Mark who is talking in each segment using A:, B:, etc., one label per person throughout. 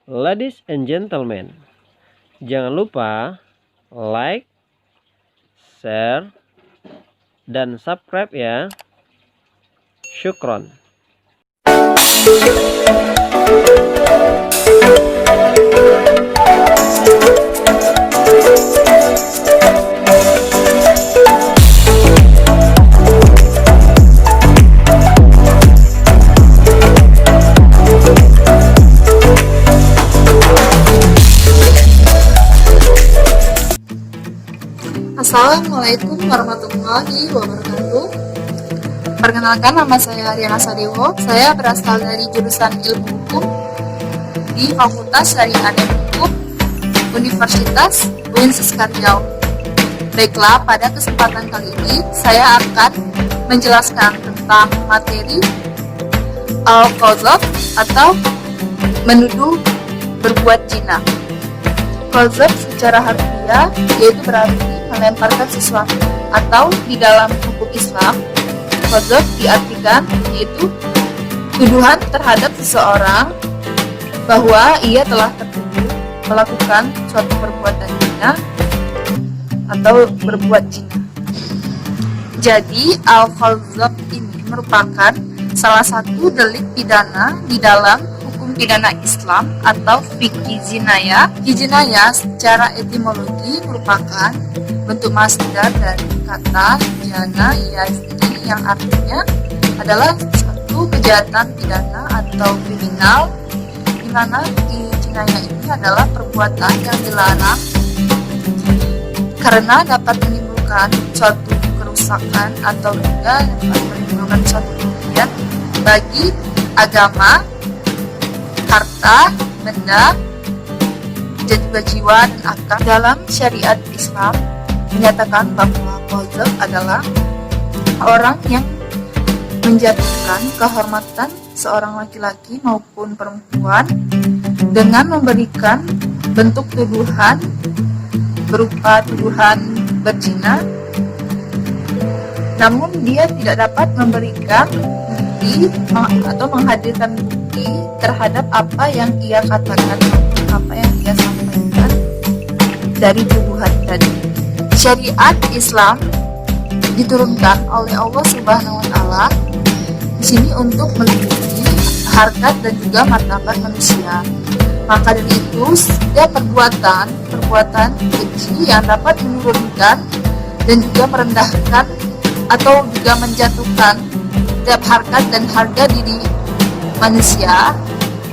A: Ladies and gentlemen, jangan lupa like, share, dan subscribe ya. Syukron.
B: Assalamualaikum warahmatullahi wabarakatuh. Perkenalkan, nama saya Ariana Sadewo. Saya berasal dari jurusan Ilmu Hukum di Fakultas Syariah dan Hukum Universitas UIN Riau. Baiklah, pada kesempatan kali ini saya akan menjelaskan tentang materi al-qadzaf atau menuduh berbuat zina. Qadzaf secara harfiah yaitu berarti melemparkan sesuatu, atau di dalam hukum Islam, qadzaf diartikan yaitu tuduhan terhadap seseorang bahwa ia telah tertuduh melakukan suatu perbuatan zina atau berbuat zina. Jadi al-qadzaf ini merupakan salah satu delik pidana di dalam hukum pidana Islam atau fikih jinayah. Jinayah secara etimologi merupakan bentuk masdar dari kata jana yasni yang artinya adalah suatu kejahatan pidana atau kriminal, di mana jinayah ini adalah perbuatan yang dilarang karena dapat menimbulkan suatu kerusakan atau juga dapat menimbulkan suatu kerugian bagi agama, harta, benda, dan juga jiwa dan akal. Dalam syariat Islam menyatakan bahwa qadzaf adalah orang yang menjatuhkan kehormatan seorang laki-laki maupun perempuan dengan memberikan bentuk tuduhan berupa tuduhan berzina, namun dia tidak dapat memberikan bukti atau menghadirkan bukti terhadap apa yang ia katakan maupun apa yang ia sampaikan dari tuduhan tadi. Syariat Islam diturunkan oleh Allah Subhanahu wa Ta'ala di sini untuk melindungi harkat dan juga martabat manusia. Maka dari itu, setiap perbuatan keji yang dapat menurunkan dan juga merendahkan atau juga menjatuhkan setiap harkat dan harga diri manusia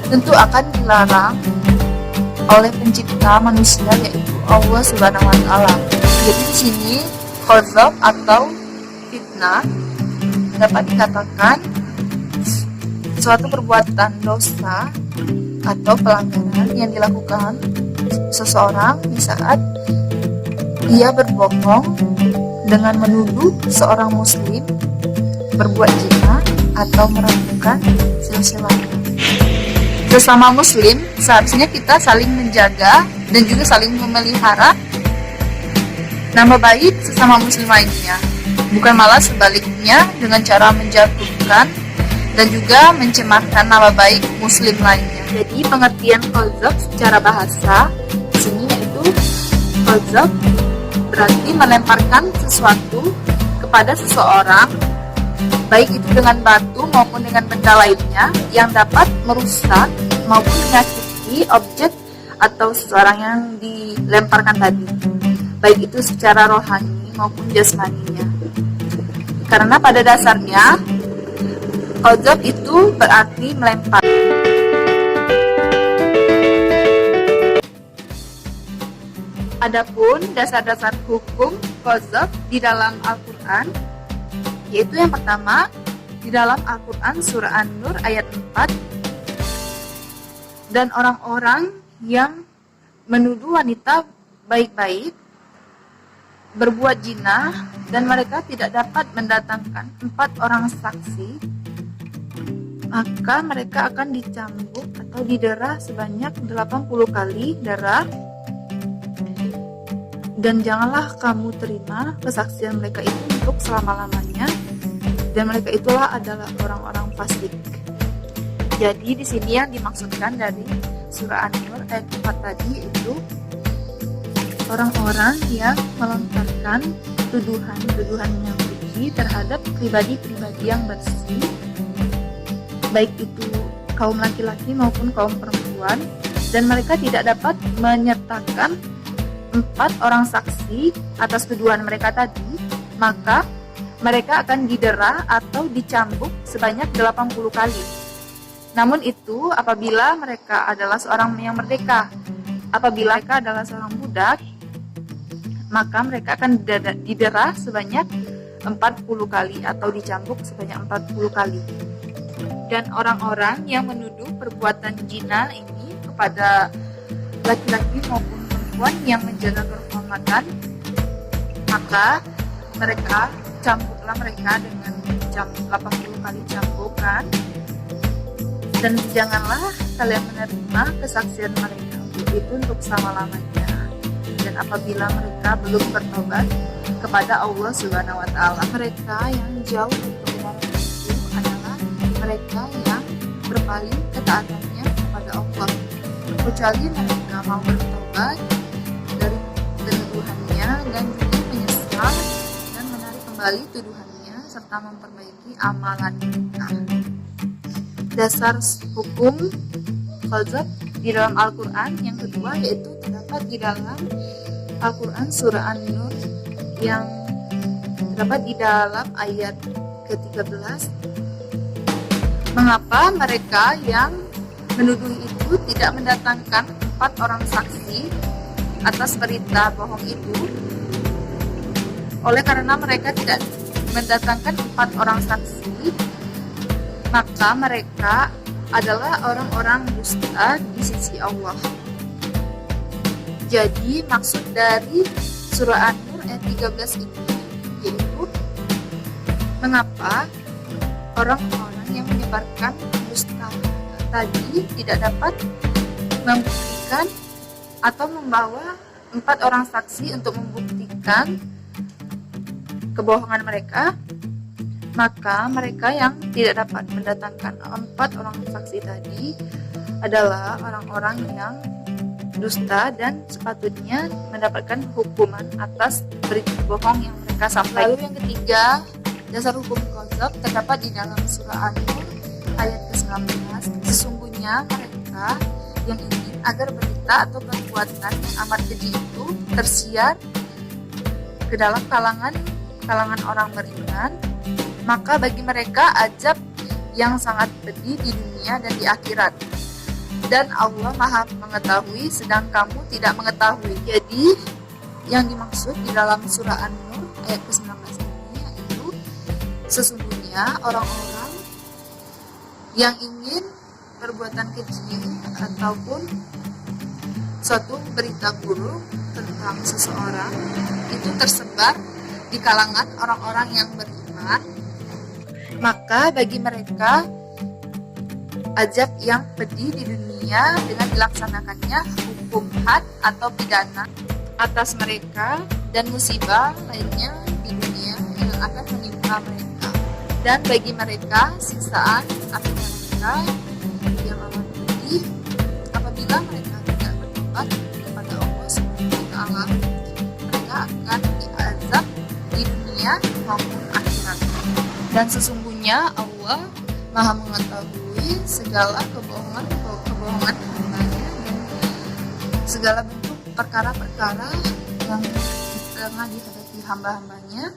B: tentu akan dilarang oleh pencipta manusia, yaitu Allah Subhanahu wa Ta'ala. Jadi di sini qadzaf atau fitnah dapat dikatakan suatu perbuatan dosa atau pelanggaran yang dilakukan seseorang di saat ia berbohong dengan menuduh seorang muslim berbuat zina atau meragukan silsilahnya. Sesama muslim seharusnya kita saling menjaga dan juga saling memelihara nama baik sesama muslim lainnya, bukan malah sebaliknya dengan cara menjatuhkan dan juga mencemarkan nama baik muslim lainnya. Jadi pengertian qadzaf secara bahasa di sini yaitu qadzaf berarti melemparkan sesuatu kepada seseorang, baik itu dengan batu maupun dengan benda lainnya yang dapat merusak maupun menyakiti objek atau seseorang yang dilemparkan tadi, baik itu secara rohani maupun jasmaninya. Karena pada dasarnya qadzaf itu berarti melempar. Adapun dasar-dasar hukum qadzaf di dalam Al-Qur'an, yaitu yang pertama di dalam Al-Qur'an surah An-Nur ayat 4, dan orang-orang yang menuduh wanita baik-baik berbuat zina dan mereka tidak dapat mendatangkan 4 orang saksi, maka mereka akan dicambuk atau didera sebanyak 80 kali darah, dan janganlah kamu terima kesaksian mereka itu untuk selama-lamanya, dan mereka itulah adalah orang-orang fasik. Jadi di sini yang dimaksudkan dari surah An-Nur ayat 4 tadi, itu orang-orang yang melontarkan tuduhan yang keji terhadap pribadi-pribadi yang bersih, baik itu kaum laki-laki maupun kaum perempuan, dan mereka tidak dapat menyertakan 4 orang saksi atas tuduhan mereka tadi, maka mereka akan didera atau dicambuk sebanyak 80 kali. Namun itu apabila mereka adalah seorang yang merdeka. Apabila mereka adalah seorang budak, maka mereka akan didera sebanyak 40 kali atau dicambuk sebanyak 40 kali. Dan orang-orang yang menuduh perbuatan zina ini kepada laki-laki maupun perempuan yang menjaga kehormatan, maka mereka cambuklah mereka dengan 80 kali cambukan. Dan janganlah kalian menerima kesaksian mereka itu untuk selama-lamanya. Dan apabila mereka belum bertobat kepada Allah Subhanahu wa Ta'ala, mereka yang jauh dari kebaikan itu adalah mereka yang berpaling ketaatannya kepada Allah, kecuali mereka mau bertobat dari tuduhannya dan juga menyesal dan menarik kembali tuduhannya serta memperbaiki amalan mereka. Dasar hukum qadzaf di dalam Al-Quran yang kedua yaitu terdapat di dalam Al-Quran surah An-Nur yang terdapat di dalam ayat ke-13. Mengapa mereka yang menuduh itu tidak mendatangkan 4 orang saksi atas berita bohong itu? Oleh karena mereka tidak mendatangkan 4 orang saksi, maka mereka adalah orang-orang dusta di sisi Allah. Jadi maksud dari surah An-Nur ayat 13 ini yaitu mengapa orang-orang yang menyebarkan dusta tadi tidak dapat membuktikan atau membawa 4 orang saksi untuk membuktikan kebohongan mereka. Maka mereka yang tidak dapat mendatangkan 4 orang saksi tadi adalah orang-orang yang dusta dan sepatutnya mendapatkan hukuman atas berita bohong yang mereka sampaikan. Lalu yang ketiga, dasar hukum qadzaf terdapat di dalam surah An-Nur ayat ke-19. Sesungguhnya mereka yang ingin agar berita atau perbuatan yang amat keji itu tersiar ke dalam kalangan orang beriman, maka bagi mereka azab yang sangat pedih di dunia dan di akhirat. Dan Allah Maha mengetahui sedang kamu tidak mengetahui. Jadi yang dimaksud di dalam surah An-Nur ayat ke-19 ini yaitu sesungguhnya orang-orang yang ingin perbuatan keji ataupun suatu berita buruk tentang seseorang itu tersebar di kalangan orang-orang yang beriman, maka bagi mereka azab yang pedih di dunia dengan dilaksanakannya hukum had atau pidana atas mereka dan musibah lainnya di dunia yang akan menimpa mereka. Dan bagi mereka siksaan api neraka yang amat pedih apabila mereka tidak bertobat kepada Allah Subhanahu wa Ta'ala. Mereka akan diazab di dunia maupun akhirat. Dan sesungguhnya Allah Maha mengetahui segala kebohongan hambanya dan segala bentuk perkara-perkara yang tengah dihadapi hamba-hambanya,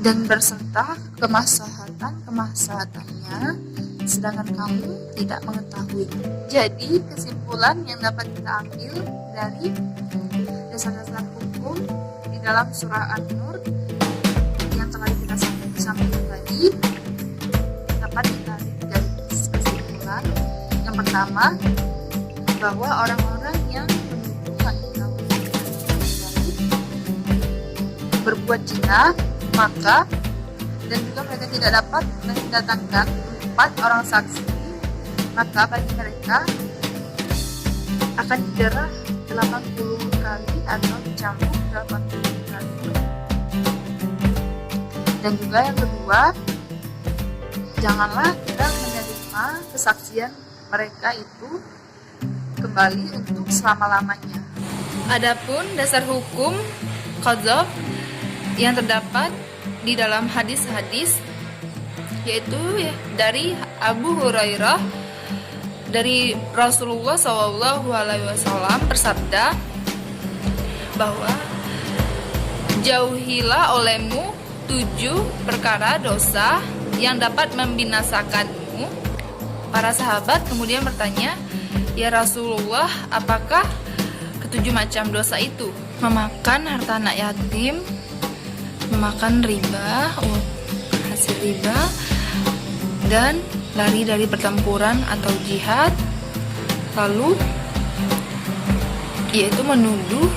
B: dan berserta kemaslahatannya, sedangkan kamu tidak mengetahui. Jadi kesimpulan yang dapat kita ambil dari dasar-dasar hukum di dalam surah An-Nur yang telah kita sampaikan tadi dapat ditarik dari kesimpulan. Yang pertama, bahwa orang-orang yang menuduh wanita berbuat zina, maka dan juga mereka tidak dapat mendatangkan 4 orang saksi, maka bagi mereka akan didera 80 kali atau dicambuk 80 kali. Dan juga yang kedua, janganlah kita menerima kesaksian mereka itu kembali untuk selama-lamanya. Adapun dasar hukum qadzaf yang terdapat di dalam hadis-hadis, yaitu dari Abu Hurairah dari Rasulullah SAW bersabda bahwa jauhilah olehmu 7 perkara dosa yang dapat membinasakanmu. Para sahabat kemudian bertanya, ya Rasulullah, apakah ke-7 macam dosa itu? Memakan harta anak yatim, memakan riba, hasil riba, dan lari dari pertempuran atau jihad. Lalu yaitu menuduh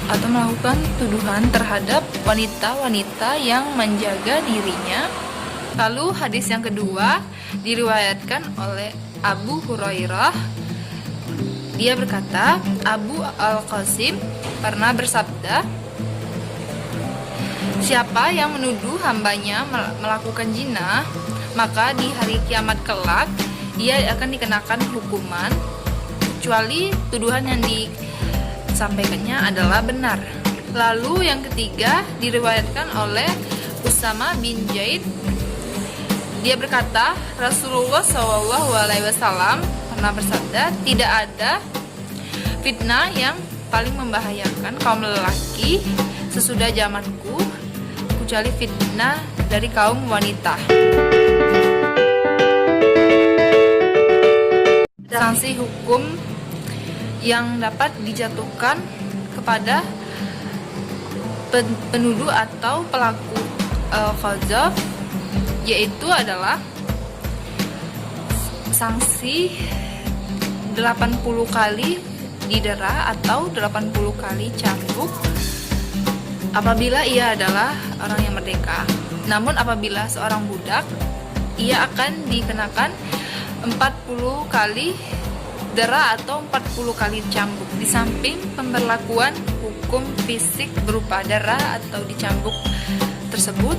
B: atau melakukan tuduhan terhadap wanita-wanita yang menjaga dirinya. Lalu hadis yang kedua diriwayatkan oleh Abu Hurairah. Dia berkata, Abu Al-Qasim pernah bersabda, siapa yang menuduh hambanya melakukan zina, maka di hari kiamat kelak ia akan dikenakan hukuman kecuali tuduhan yang disampaikannya adalah benar. Lalu yang ketiga diriwayatkan oleh Usama bin Zaid. Dia berkata, Rasulullah SAW pernah bersabda, tidak ada fitnah yang paling membahayakan kaum lelaki sesudah zamanku kecuali fitnah dari kaum wanita. Sanksi hukum yang dapat dijatuhkan kepada penuduh atau pelaku qadzaf yaitu adalah sanksi 80 kali didera atau 80 kali cambuk apabila ia adalah orang yang merdeka. Namun apabila seorang budak, ia akan dikenakan 40 kali dera atau 40 kali cambuk. Di samping pemberlakuan hukum fisik berupa dera atau dicambuk tersebut,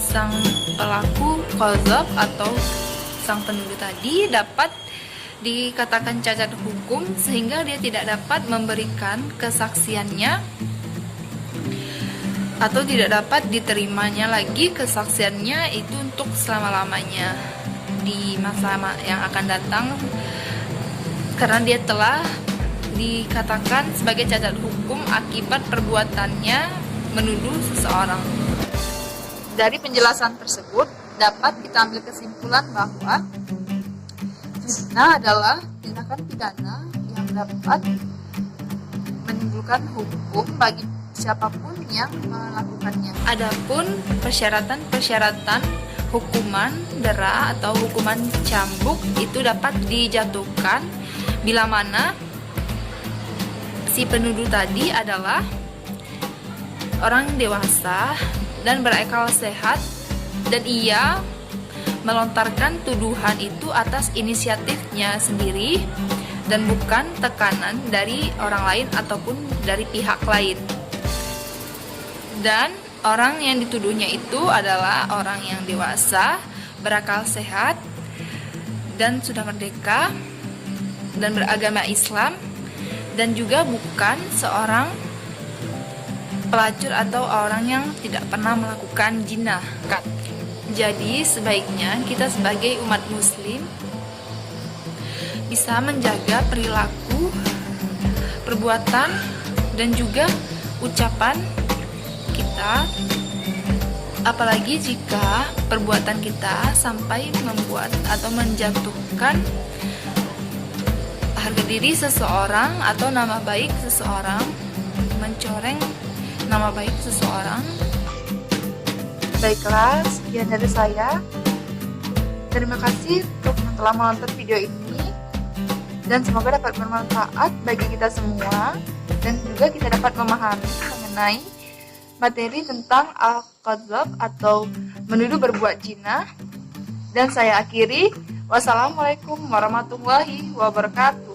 B: sang pelaku qadzaf atau sang penuduh tadi dapat dikatakan cacat hukum sehingga dia tidak dapat memberikan kesaksiannya atau tidak dapat diterimanya lagi kesaksiannya itu untuk selama-lamanya di masa yang akan datang, karena dia telah dikatakan sebagai cacat hukum akibat perbuatannya menuduh seseorang. Dari penjelasan tersebut dapat kita ambil kesimpulan bahwa zina adalah tindakan pidana yang dapat menimbulkan hukum bagi siapapun yang melakukannya. Adapun persyaratan hukuman dera atau hukuman cambuk itu dapat dijatuhkan bila mana si penuduh tadi adalah orang dewasa dan berakal sehat dan ia melontarkan tuduhan itu atas inisiatifnya sendiri dan bukan tekanan dari orang lain ataupun dari pihak lain. Dan orang yang dituduhnya itu adalah orang yang dewasa, berakal sehat, dan sudah merdeka, dan beragama Islam, dan juga bukan seorang pelacur atau orang yang tidak pernah melakukan zina. Jadi sebaiknya kita sebagai umat muslim bisa menjaga perilaku, perbuatan, dan juga ucapan kita, apalagi jika perbuatan kita sampai membuat atau menjatuhkan harga diri seseorang atau nama baik seseorang, mencoreng nama baik seseorang. Baiklah, sekian dari saya. Terima kasih untuk yang telah menonton video ini dan semoga dapat bermanfaat bagi kita semua dan juga kita dapat memahami mengenai materi tentang al-qadzaf atau menuduh berbuat zina. Dan saya akhiri, wassalamualaikum warahmatullahi wabarakatuh.